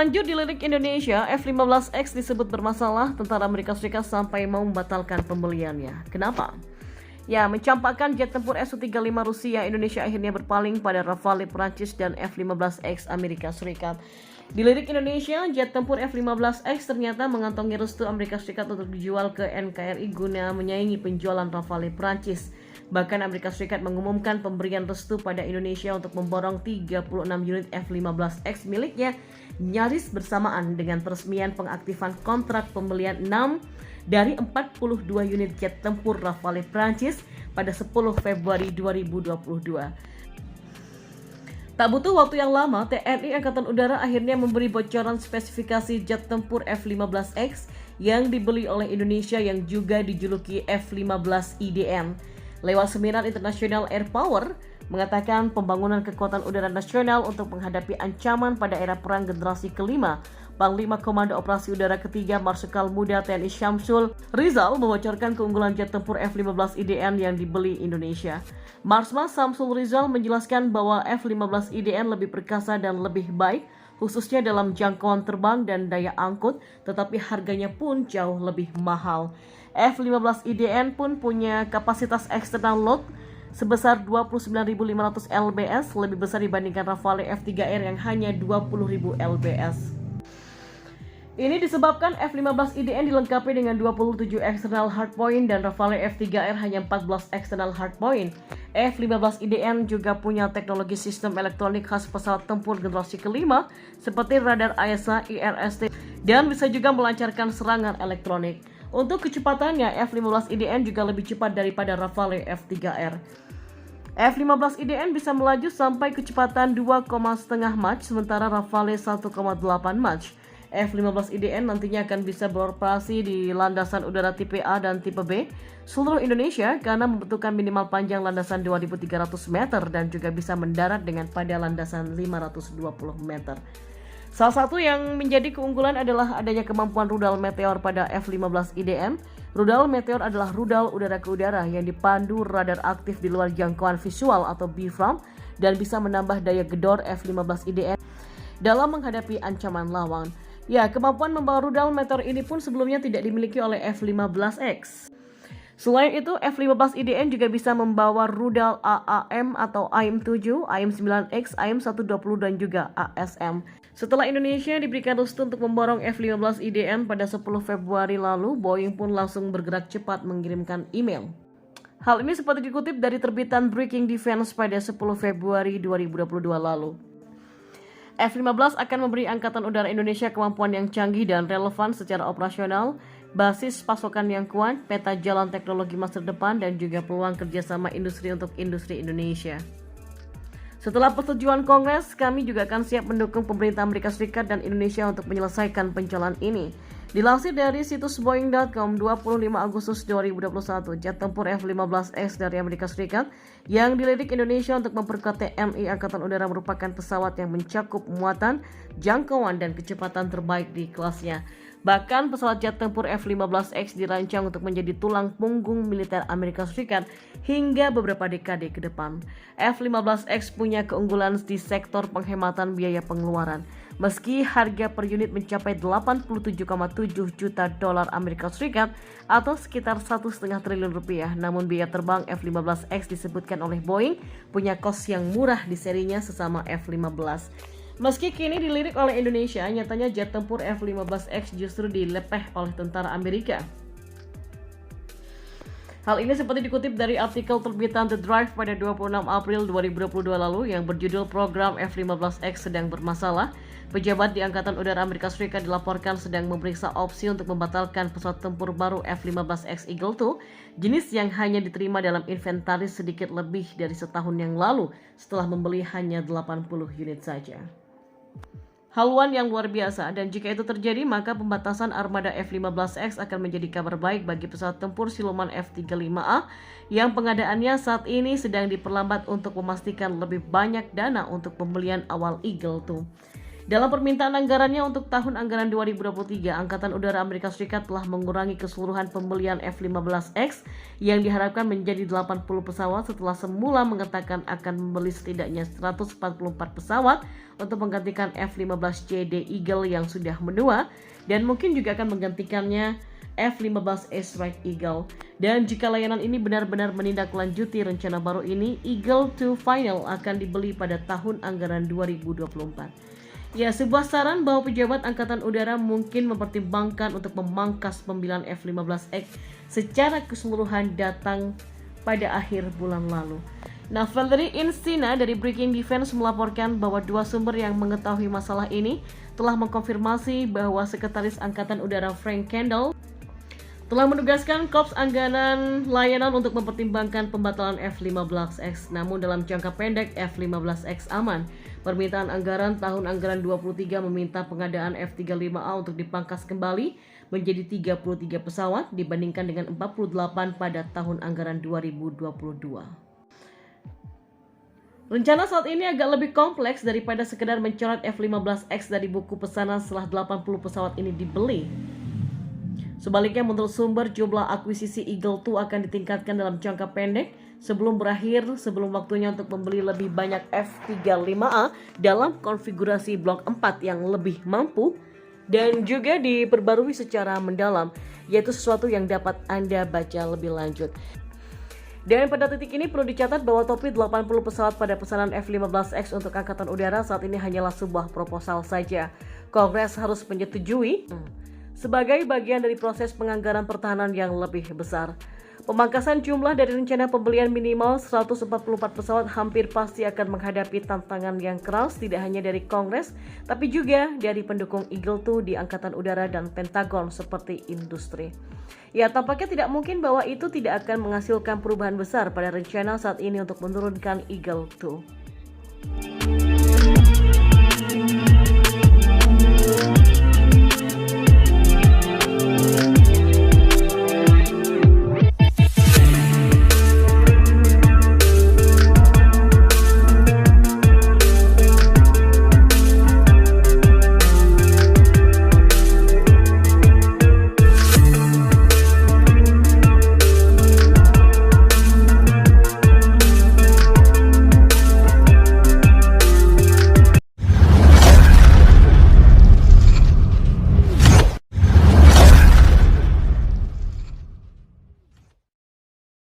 Terlanjur dilirik Indonesia, F-15X disebut bermasalah, tentara Amerika Serikat sampai mau membatalkan pembeliannya. Kenapa? Ya, mencampakkan jet tempur Su-35 Rusia, Indonesia akhirnya berpaling pada Rafale Prancis dan F-15X Amerika Serikat. Dilirik Indonesia, jet tempur F-15X ternyata mengantongi restu Amerika Serikat untuk dijual ke NKRI guna menyaingi penjualan Rafale Prancis. Bahkan Amerika Serikat mengumumkan pemberian restu pada Indonesia untuk memborong 36 unit F-15X miliknya nyaris bersamaan dengan peresmian pengaktifan kontrak pembelian 6 dari 42 unit jet tempur Rafale Prancis pada 10 Februari 2022. Tak butuh waktu yang lama, TNI Angkatan Udara akhirnya memberi bocoran spesifikasi jet tempur F-15X yang dibeli oleh Indonesia yang juga dijuluki F-15 IDN. Lewat Seminar International Air Power, mengatakan pembangunan kekuatan udara nasional untuk menghadapi ancaman pada era perang generasi kelima. Panglima Komando Operasi Udara Ketiga Marsikal Muda TNI Syamsul Rizal membocorkan keunggulan jet tempur F-15 IDN yang dibeli Indonesia. Marsma Syamsul Rizal menjelaskan bahwa F-15 IDN lebih perkasa dan lebih baik, khususnya dalam jangkauan terbang dan daya angkut, tetapi harganya pun jauh lebih mahal. F-15 IDN pun punya kapasitas external load sebesar 29.500 lbs, lebih besar dibandingkan Rafale F3R yang hanya 20.000 lbs. Ini disebabkan F-15 IDN dilengkapi dengan 27 external hardpoint dan Rafale F3R hanya 14 external hardpoint. F-15 IDN juga punya teknologi sistem elektronik khas pesawat tempur generasi kelima seperti radar AESA, IRST, dan bisa juga melancarkan serangan elektronik. Untuk kecepatannya, F-15 IDN juga lebih cepat daripada Rafale F3R. F-15 IDN bisa melaju sampai kecepatan 2,5 Mach, sementara Rafale 1,8 Mach. F-15 IDN nantinya akan bisa beroperasi di landasan udara tipe A dan tipe B seluruh Indonesia karena membutuhkan minimal panjang landasan 2.300 meter dan juga bisa mendarat dengan pada landasan 520 meter. Salah satu yang menjadi keunggulan adalah adanya kemampuan rudal meteor pada F-15 IDN. Rudal meteor adalah rudal udara ke udara yang dipandu radar aktif di luar jangkauan visual atau BFRAM dan bisa menambah daya gedor F-15 IDN dalam menghadapi ancaman lawan. Ya, kemampuan membawa rudal meteor ini pun sebelumnya tidak dimiliki oleh F-15X. Selain itu, F-15 IDN juga bisa membawa rudal AAM atau AIM-7, AIM-9X, AIM-120 dan juga ASM. Setelah Indonesia diberikan restu untuk memborong F-15 IDN pada 10 Februari lalu, Boeing pun langsung bergerak cepat mengirimkan email. Hal ini seperti dikutip dari terbitan Breaking Defense pada 10 Februari 2022 lalu. F-15 akan memberi Angkatan Udara Indonesia kemampuan yang canggih dan relevan secara operasional, basis pasokan yang kuat, peta jalan teknologi masa depan, dan juga peluang kerjasama industri untuk industri Indonesia. Setelah persetujuan Kongres, kami juga akan siap mendukung pemerintah Amerika Serikat dan Indonesia untuk menyelesaikan penjualan ini. Dilansir dari situs Boeing.com 25 Agustus 2021, jet tempur F-15X dari Amerika Serikat yang dilirik Indonesia untuk memperkuat TNI Angkatan Udara merupakan pesawat yang mencakup muatan, jangkauan, dan kecepatan terbaik di kelasnya. Bahkan pesawat jet tempur F-15X dirancang untuk menjadi tulang punggung militer Amerika Serikat hingga beberapa dekade ke depan. F-15X punya keunggulan di sektor penghematan biaya pengeluaran. Meski harga per unit mencapai 87,7 juta dolar Amerika Serikat atau sekitar 1,5 triliun rupiah, namun biaya terbang F-15X disebutkan oleh Boeing punya kos yang murah di serinya sesama F-15. Meski kini dilirik oleh Indonesia, nyatanya jet tempur F-15X justru dilepeh oleh tentara Amerika. Hal ini seperti dikutip dari artikel terbitan The Drive pada 26 April 2022 lalu yang berjudul Program F-15X sedang bermasalah. Pejabat di Angkatan Udara Amerika Serikat dilaporkan sedang memeriksa opsi untuk membatalkan pesawat tempur baru F-15X Eagle II, jenis yang hanya diterima dalam inventaris sedikit lebih dari setahun yang lalu setelah membeli hanya 80 unit saja. haluan yang luar biasa, dan jika itu terjadi maka pembatasan armada F-15X akan menjadi kabar baik bagi pesawat tempur siluman F-35A yang pengadaannya saat ini sedang diperlambat untuk memastikan lebih banyak dana untuk pembelian awal Eagle II. Dalam permintaan anggarannya untuk tahun anggaran 2023, Angkatan Udara Amerika Serikat telah mengurangi keseluruhan pembelian F-15X yang diharapkan menjadi 80 pesawat setelah semula mengatakan akan membeli setidaknya 144 pesawat untuk menggantikan F-15JD Eagle yang sudah menua dan mungkin juga akan menggantikannya F-15A Strike Eagle. Dan jika layanan ini benar-benar menindaklanjuti rencana baru ini, Eagle II Final akan dibeli pada tahun anggaran 2024. Ya, sebuah saran bahwa pejabat Angkatan Udara mungkin mempertimbangkan untuk memangkas pembelian F-15X secara keseluruhan datang pada akhir bulan lalu. Nah, Valerie Instina dari Breaking Defense melaporkan bahwa dua sumber yang mengetahui masalah ini telah mengkonfirmasi bahwa Sekretaris Angkatan Udara Frank Kendall telah menugaskan Korps Anggaran Layanan untuk mempertimbangkan pembatalan F-15X. Namun dalam jangka pendek F-15X aman. Permintaan anggaran tahun anggaran 23 meminta pengadaan F-35A untuk dipangkas kembali menjadi 33 pesawat dibandingkan dengan 48 pada tahun anggaran 2022. Rencana saat ini agak lebih kompleks daripada sekedar mencoret F-15X dari buku pesanan setelah 80 pesawat ini dibeli. Sebaliknya, menurut sumber, jumlah akuisisi Eagle II akan ditingkatkan dalam jangka pendek sebelum waktunya untuk membeli lebih banyak F-35A dalam konfigurasi Blok 4 yang lebih mampu dan juga diperbarui secara mendalam, yaitu sesuatu yang dapat Anda baca lebih lanjut. Dan pada titik ini perlu dicatat bahwa topi 80 pesawat pada pesanan F-15X untuk Angkatan Udara saat ini hanyalah sebuah proposal saja. Kongres harus menyetujui sebagai bagian dari proses penganggaran pertahanan yang lebih besar. Pemangkasan jumlah dari rencana pembelian minimal 144 pesawat hampir pasti akan menghadapi tantangan yang keras tidak hanya dari Kongres, tapi juga dari pendukung Eagle II di Angkatan Udara dan Pentagon seperti industri. Ya, tampaknya tidak mungkin bahwa itu tidak akan menghasilkan perubahan besar pada rencana saat ini untuk menurunkan Eagle II.